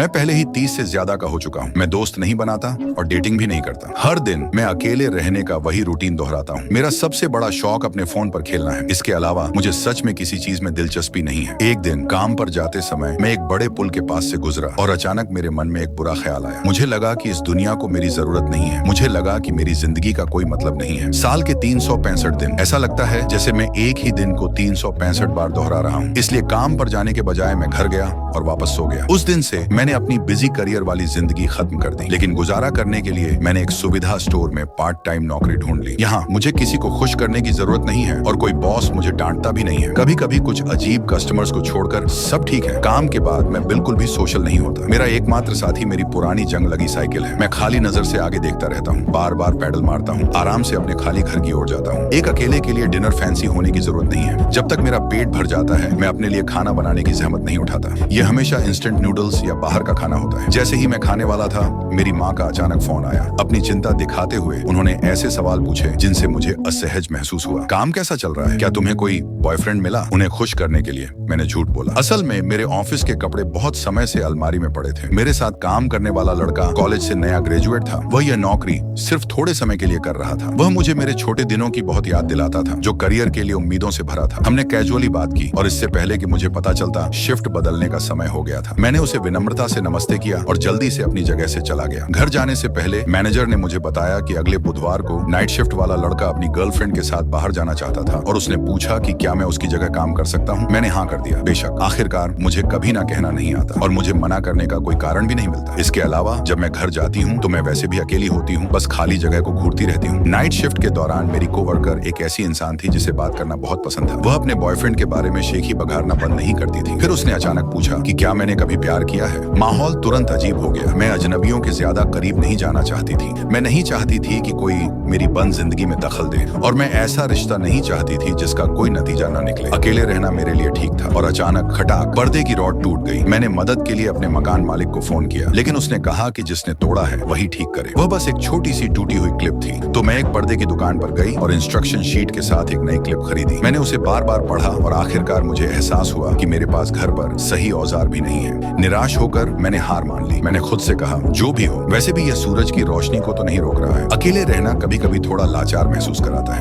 मैं पहले ही 30 से ज्यादा का हो चुका हूँ। मैं दोस्त नहीं बनाता और डेटिंग भी नहीं करता। हर दिन मैं अकेले रहने का वही रूटीन दोहराता हूँ। मेरा सबसे बड़ा शौक अपने फोन पर खेलना है। इसके अलावा मुझे सच में किसी चीज में दिलचस्पी नहीं है। एक दिन काम पर जाते समय मैं एक बड़े पुल के पास से गुजरा और अचानक मेरे मन में एक बुरा ख्याल आया। मुझे लगा कि इस दुनिया को मेरी जरूरत नहीं है। मुझे लगा कि मेरी जिंदगी का कोई मतलब नहीं है। साल के 365 दिन, ऐसा लगता है जैसे मैं एक ही दिन को 365 बार दोहरा रहा हूँ। इसलिए काम पर जाने के बजाय मैं घर गया और वापस सो गया। उस दिन से मैंने अपनी बिजी करियर वाली जिंदगी खत्म कर दी। लेकिन गुजारा करने के लिए मैंने एक सुविधा स्टोर में पार्ट टाइम नौकरी ढूंढ ली। यहाँ मुझे किसी को खुश करने की जरूरत नहीं है और कोई बॉस मुझे डांटता भी नहीं है। कभी कभी कुछ अजीब कस्टमर्स को छोड़कर सब ठीक है। काम के बाद मैं बिल्कुल भी सोशल नहीं होता। मेरा एकमात्र साथी मेरी पुरानी जंग लगी साइकिल है। मैं खाली नजर से आगे देखता रहता हूँ, बार बार पैडल मारता हूँ, आराम से अपने खाली घर की ओर जाता हूँ। एक अकेले के लिए डिनर फैंसी होने की जरूरत नहीं है। जब तक मेरा पेट भर जाता है मैं अपने लिए खाना बनाने की जहमत नहीं उठाता। यह हमेशा इंस्टेंट नूडल्स या बाहर का खाना होता है। जैसे ही मैं खाने वाला था मेरी माँ का अचानक फोन आया। अपनी चिंता दिखाते हुए उन्होंने ऐसे सवाल पूछे जिनसे मुझे असहज महसूस हुआ। काम कैसा चल रहा है? क्या तुम्हें कोई बॉयफ्रेंड मिला? उन्हें खुश करने के लिए मैंने झूठ बोला। असल में मेरे ऑफिस के कपड़े बहुत समय से अलमारी में पड़े थे। मेरे साथ काम करने वाला लड़का कॉलेज से नया ग्रेजुएट था। वह यह नौकरी सिर्फ थोड़े समय के लिए कर रहा था। वह मुझे मेरे छोटे दिनों की बहुत याद दिलाता था, जो करियर के लिए उम्मीदों से भरा था। हमने कैजुअली बात की और इससे पहले कि मुझे पता चलता शिफ्ट बदलने का समय हो गया था। मैंने उसे विनम्रता से नमस्ते किया और जल्दी से अपनी जगह से चला गया। घर जाने से पहले मैनेजर ने मुझे बताया कि अगले बुधवार को नाइट शिफ्ट वाला लड़का अपनी गर्लफ्रेंड के साथ बाहर जाना चाहता था और उसने पूछा कि क्या मैं उसकी जगह काम कर सकता हूँ। मैंने हाँ कर दिया। बेशक आखिरकार मुझे कभी ना कहना नहीं आता और मुझे मना करने का कोई कारण भी नहीं मिलता। इसके अलावा जब मैं घर जाती हूँ तो मैं वैसे भी अकेली होती हूँ, बस खाली जगह को घूरती रहती हूँ। नाइट शिफ्ट के दौरान मेरी कोवर्कर एक ऐसी इंसान थी जिसे बात करना बहुत पसंद था। वह अपने बॉयफ्रेंड के बारे में शेखी बघारना बंद नहीं करती थी। फिर उसने अचानक पूछा कि क्या मैंने कभी प्यार किया है। माहौल तुरंत अजीब हो गया। मैं अजनबियों के ज्यादा करीब नहीं जाना चाहती थी। मैं नहीं चाहती थी कि कोई मेरी बंद जिंदगी में दखल दे और मैं ऐसा रिश्ता नहीं चाहती थी जिसका कोई नतीजा न निकले। अकेले रहना मेरे लिए ठीक था और अचानक खटाक पर्दे की रॉड टूट गई। मैंने मदद के लिए अपने मकान मालिक को फोन किया, लेकिन उसने कहा कि जिसने तोड़ा है वही ठीक करे। वह बस एक छोटी सी टूटी हुई क्लिप थी। तो मैं एक पर्दे की दुकान पर गई और इंस्ट्रक्शन शीट के साथ एक नई क्लिप खरीदी। मैंने उसे बार बार पढ़ा और आखिरकार मुझे एहसास हुआ कि मेरे पास घर पर सही औजार भी नहीं है। निराश होकर मैंने हार मान ली। मैंने खुद से कहा जो भी हो, वैसे भी यह सूरज की रोशनी को तो नहीं रोक रहा है। अकेले रहना कभी कभी थोड़ा लाचार महसूस कराता है।